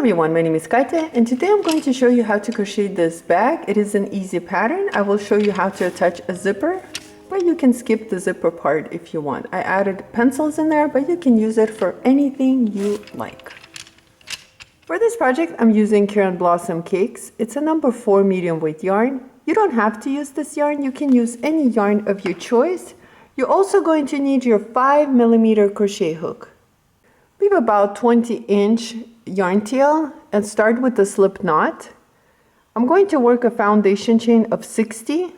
everyone, my name is Katia and today I'm going to show you how to crochet this bag. It is an easy pattern. I will show you how to attach a zipper, but you can skip the zipper part if you want. I added pencils in there, but you can use it for anything you like. For this project, I'm using Karen Blossom Cakes. It's a number 4 medium weight yarn. You don't have to use this yarn. You can use any yarn of your choice. You're also going to need your 5mm crochet hook. Leave about 20-inch yarn tail and start with the slip knot. I'm going to work a foundation chain of 60,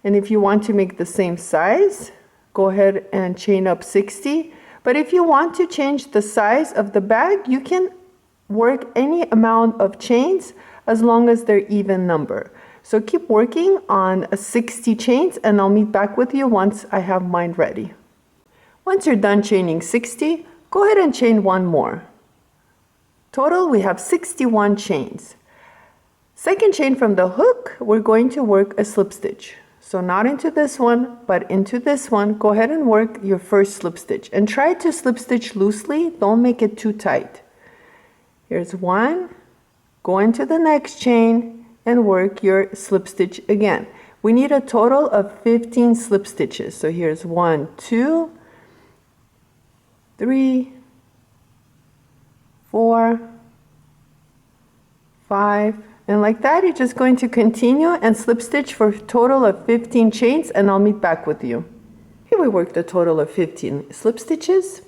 and if you want to make the same size, go ahead and chain up 60. But if you want to change the size of the bag, you can work any amount of chains as long as they're even number. So keep working on 60 chains and I'll meet back with you once I have mine ready. Once you're done chaining 60, go ahead and chain one more. Total, we have 61 chains. Second chain from the hook, we're going to work a slip stitch. So not into this one, but into this one. Go ahead and work your first slip stitch and try to slip stitch loosely. Don't make it too tight. Here's one. Go into the next chain and work your slip stitch again. We need a total of 15 slip stitches. So here's 1, 2, 3, 4, 5, and like that you're just going to continue and slip stitch for a total of 15 chains and I'll meet back with you. Here we worked a total of 15 slip stitches,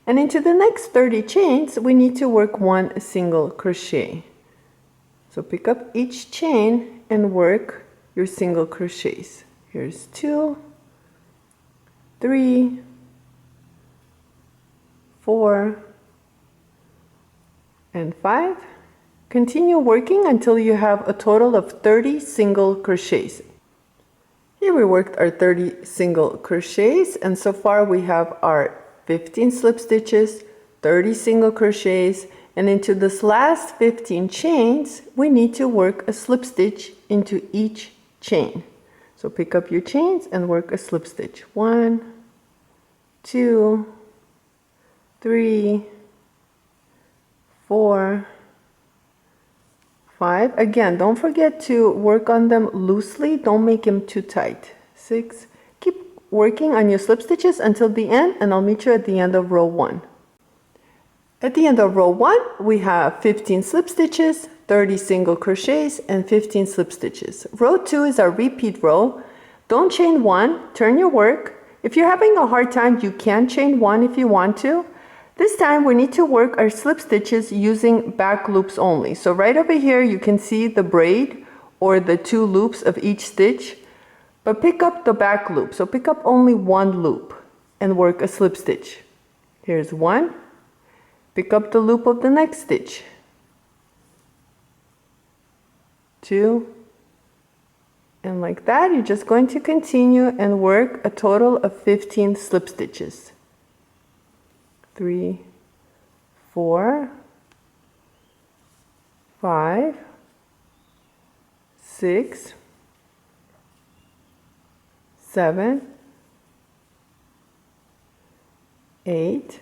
and into the next 30 chains we need to work one single crochet. So pick up each chain and work your single crochets. Here's 2, 3, 4, and 5. Continue working until you have a total of 30 single crochets. Here we worked our 30 single crochets, and so far we have our 15 slip stitches, 30 single crochets, and into this last 15 chains we need to work a slip stitch into each chain. So pick up your chains and work a slip stitch. 1, 2, 3, 4, 5. Again, don't forget to work on them loosely. Don't make them too tight. 6. Keep working on your slip stitches until the end, and I'll meet you at the end of row 1. At the end of row 1, we have 15 slip stitches, 30 single crochets, and 15 slip stitches. Row 2 is our repeat row. Don't chain 1. Turn your work. If you're having a hard time, you can chain 1 if you want to. This time we need to work our slip stitches using back loops only. So right over here you can see the braid or the 2 loops of each stitch, but pick up the back loop. So pick up only one loop and work a slip stitch. Here's 1. Pick up the loop of the next stitch. 2. And like that you're just going to continue and work a total of 15 slip stitches. 3, 4, 5, 6, 7, 8,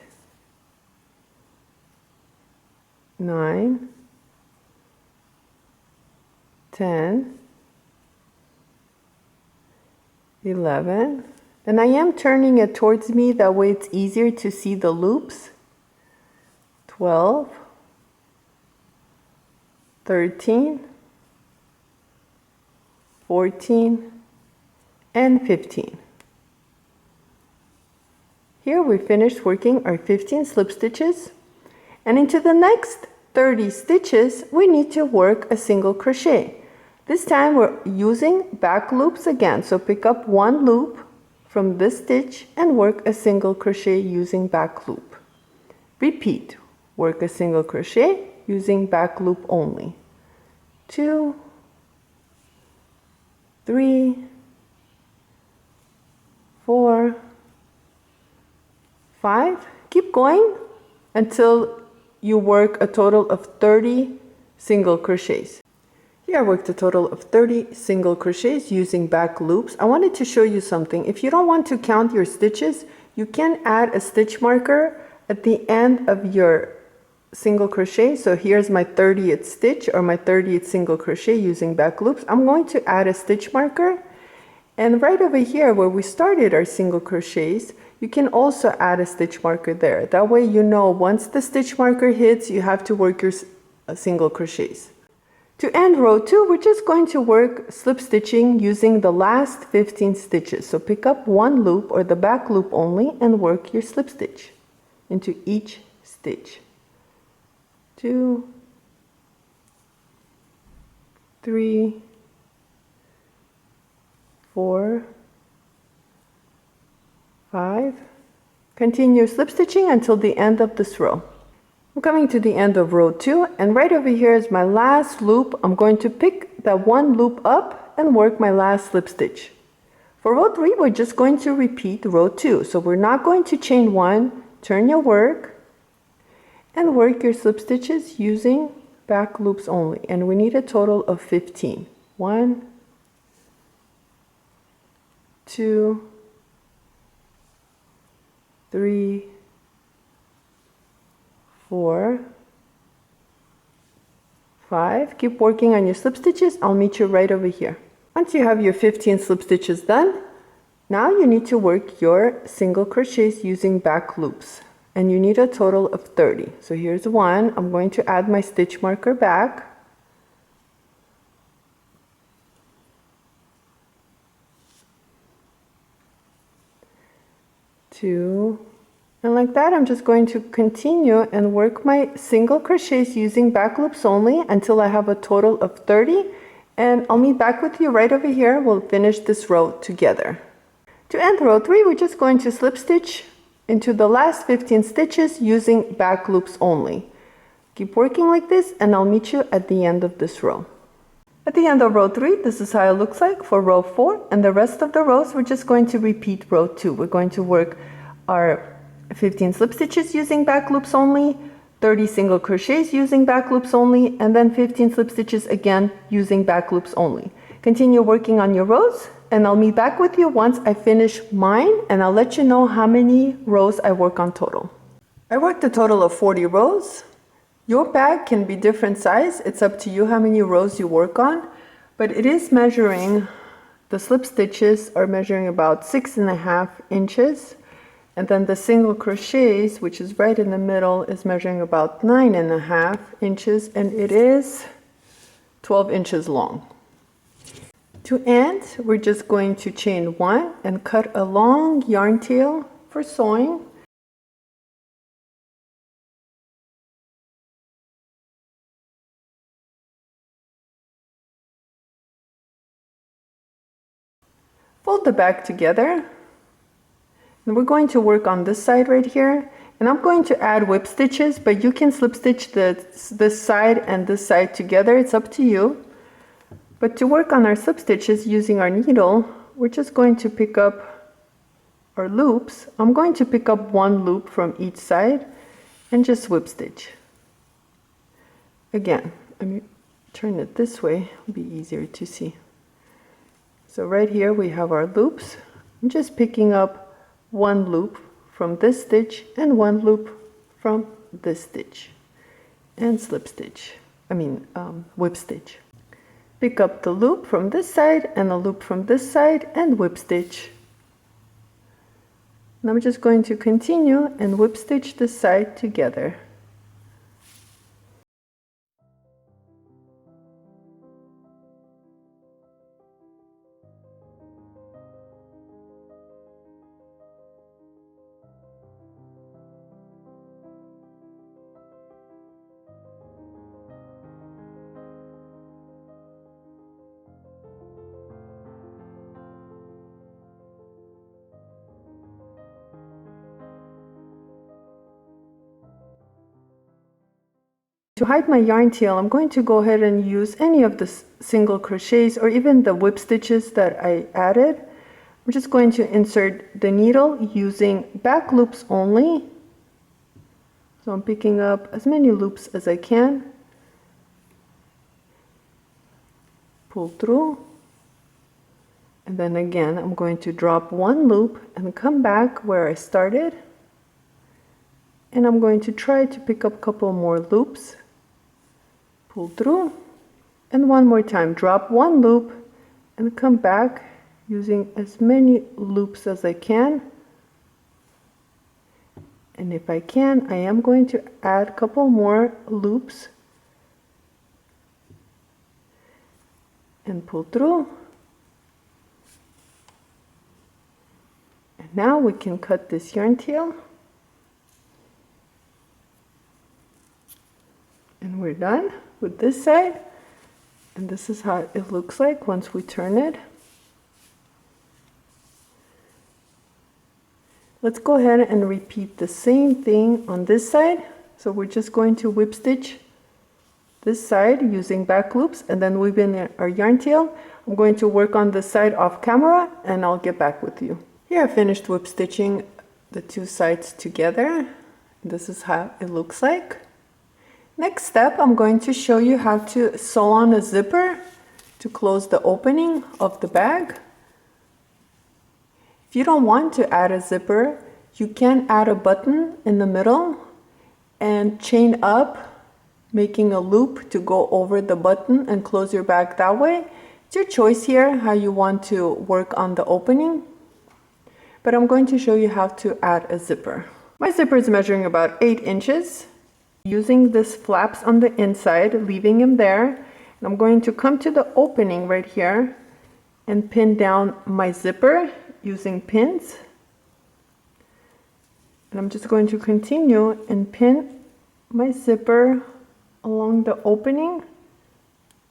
9, 10, 11, and I am turning it towards me, that way it's easier to see the loops. 12, 13, 14, and 15. Here we finished working our 15 slip stitches, and into the next 30 stitches we need to work a single crochet. This time we're using back loops again, so pick up one loop from this stitch and work a single crochet using back loop. Repeat, work a single crochet using back loop only. 2, 3, 4, 5. Keep going until you work a total of 30 single crochets. Here I worked a total of 30 single crochets using back loops. I wanted to show you something. If you don't want to count your stitches, you can add a stitch marker at the end of your single crochet. So here's my 30th stitch or my 30th single crochet using back loops. I'm going to add a stitch marker, and right over here where we started our single crochets, you can also add a stitch marker there. That way you know once the stitch marker hits, you have to work your single crochets. To end row 2, we're just going to work slip stitching using the last 15 stitches. So pick up one loop or the back loop only and work your slip stitch into each stitch. 2, 3, 4, 5. Continue slip stitching until the end of this row. I'm coming to the end of row 2, and right over here is my last loop. I'm going to pick that one loop up and work my last slip stitch. For row 3, we're just going to repeat row 2. So we're not going to chain 1, turn your work, and work your slip stitches using back loops only. And we need a total of 15. 1, 2, 3, 4, 5. Keep working on your slip stitches. I'll meet you right over here. Once you have your 15 slip stitches done, now you need to work your single crochets using back loops. And you need a total of 30. So here's 1. I'm going to add my stitch marker back. 2. And like that, I'm just going to continue and work my single crochets using back loops only until I have a total of 30. And I'll meet back with you right over here. We'll finish this row together. To end row 3, we're just going to slip stitch into the last 15 stitches using back loops only. Keep working like this, and I'll meet you at the end of this row. At the end of row 3, this is how it looks like for row 4. And the rest of the rows, we're just going to repeat row 2. We're going to work our 15 slip stitches using back loops only, 30 single crochets using back loops only, and then 15 slip stitches again using back loops only. Continue working on your rows, and I'll meet back with you once I finish mine, and I'll let you know how many rows I work on total. I worked a total of 40 rows. Your bag can be different size. It's up to you how many rows you work on, but it is measuring, the slip stitches are measuring about 6.5 inches. And then the single crochets, which is right in the middle, is measuring about 9.5 inches, and it is 12 inches long. To end, we're just going to chain 1 and cut a long yarn tail for sewing. Fold the bag together. And we're going to work on this side right here, and I'm going to add whip stitches, but you can slip stitch this side and this side together. It's up to you. But to work on our slip stitches using our needle, we're just going to pick up our loops. I'm going to pick up one loop from each side and just whip stitch. Again, let me turn it this way, it'll be easier to see. So right here we have our loops. I'm just picking up one loop from this stitch and one loop from this stitch and slip stitch, whip stitch. Pick up the loop from this side and a loop from this side and whip stitch. And I'm just going to continue and whip stitch this side together. To hide my yarn tail, I'm going to go ahead and use any of the single crochets or even the whip stitches that I added. I'm just going to insert the needle using back loops only. So I'm picking up as many loops as I can. Pull through. And then again, I'm going to drop one loop and come back where I started. and I'm going to try to pick up a couple more loops, pull through, and one more time, drop one loop and come back using as many loops as I can. And if I can, I am going to add a couple more loops and pull through. And now we can cut this yarn tail. And we're done with this side. And this is how it looks like once we turn it. Let's go ahead and repeat the same thing on this side. So we're just going to whip stitch this side using back loops and then weave in our yarn tail. I'm going to work on this side off camera and I'll get back with you. Here I finished whip stitching the two sides together. This is how it looks like. Next step, I'm going to show you how to sew on a zipper to close the opening of the bag. If you don't want to add a zipper, you can add a button in the middle and chain up, making a loop to go over the button and close your bag that way. It's your choice here how you want to work on the opening, but I'm going to show you how to add a zipper. My zipper is measuring about 8 inches. Using this flaps on the inside, leaving them there, and I'm going to come to the opening right here and pin down my zipper using pins. And I'm just going to continue and pin my zipper along the opening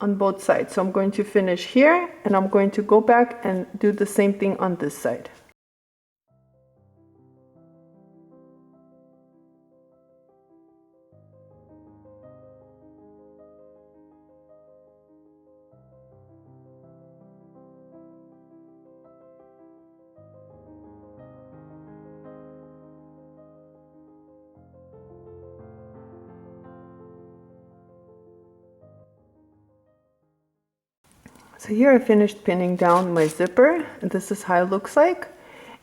on both sides. So I'm going to finish here and I'm going to go back and do the same thing on this side. So here I finished pinning down my zipper and this is how it looks like.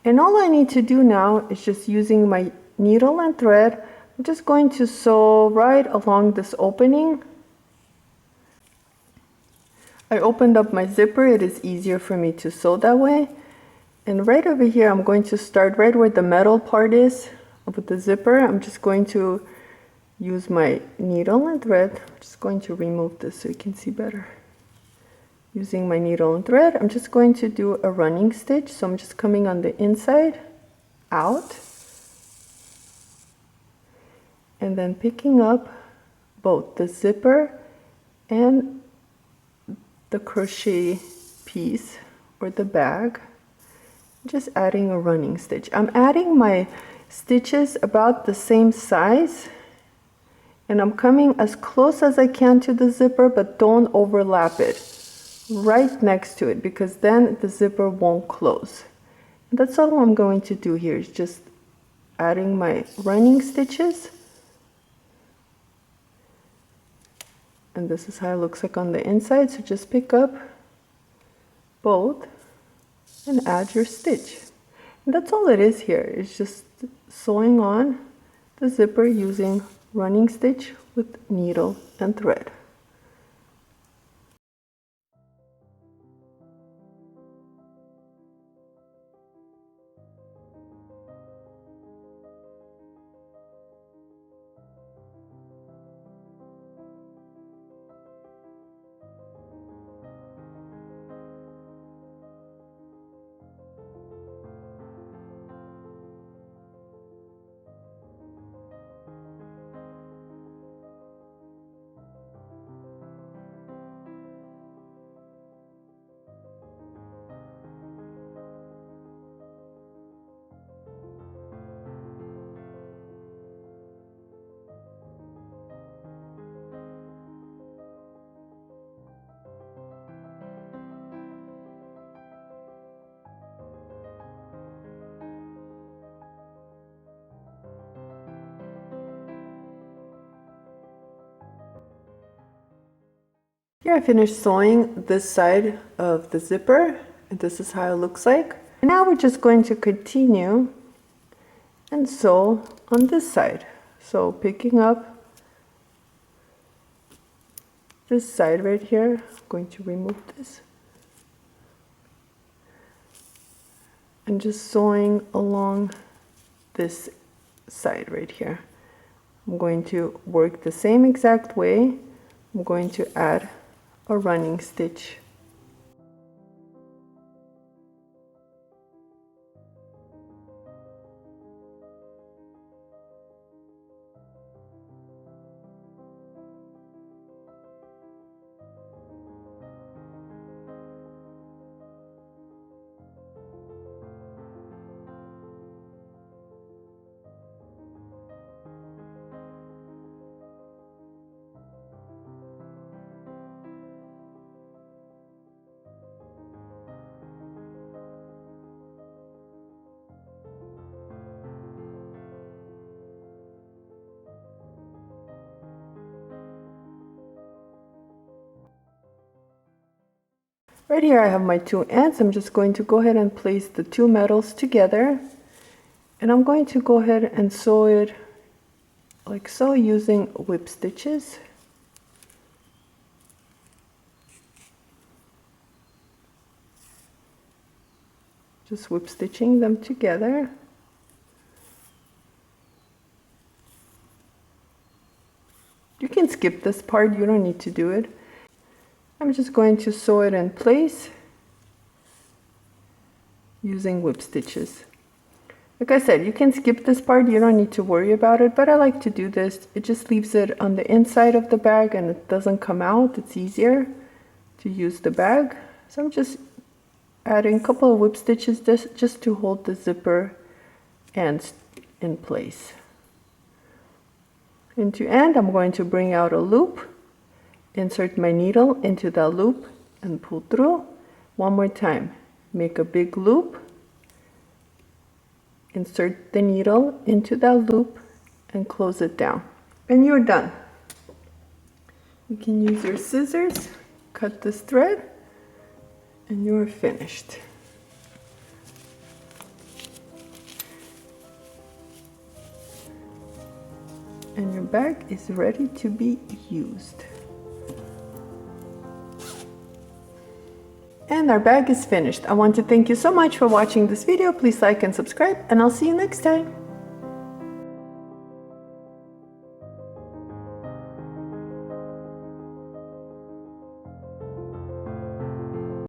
And all I need to do now is just using my needle and thread. I'm just going to sew right along this opening. I opened up my zipper, it is easier for me to sew that way. And right over here I'm going to start right where the metal part is with the zipper. I'm just going to use my needle and thread. I'm just going to remove this so you can see better. Using my needle and thread, I'm just going to do a running stitch. So I'm just coming on the inside, out, and then picking up both the zipper and the crochet piece or the bag, just adding a running stitch. I'm adding my stitches about the same size, and I'm coming as close as I can to the zipper, but don't overlap it. Right next to it, because then the zipper won't close. And that's all I'm going to do here, is just adding my running stitches. And this is how it looks like on the inside. So just pick up both and add your stitch. And that's all it is here. It's just sewing on the zipper using running stitch with needle and thread. Here I finished sewing this side of the zipper, and this is how it looks like. And now we're just going to continue and sew on this side. So picking up this side right here, I'm going to remove this and just sewing along this side right here. I'm going to work the same exact way. I'm going to add a running stitch. Right here I have my two ends. I'm just going to go ahead and place the two metals together, and I'm going to go ahead and sew it like so using whip stitches. Just whip stitching them together. You can skip this part, you don't need to do it. I'm just going to sew it in place using whip stitches. Like I said, you can skip this part, you don't need to worry about it, but I like to do this. It just leaves it on the inside of the bag and it doesn't come out. It's easier to use the bag. So I'm just adding a couple of whip stitches just to hold the zipper ends in place. And to end, I'm going to bring out a loop, insert my needle into that loop and pull through. One more time, make a big loop, insert the needle into that loop and close it down. And you're done. You can use your scissors, cut this thread, and you're finished. And your bag is ready to be used. And our bag is finished. I want to thank you so much for watching this video. Please like and subscribe, and I'll see you next time.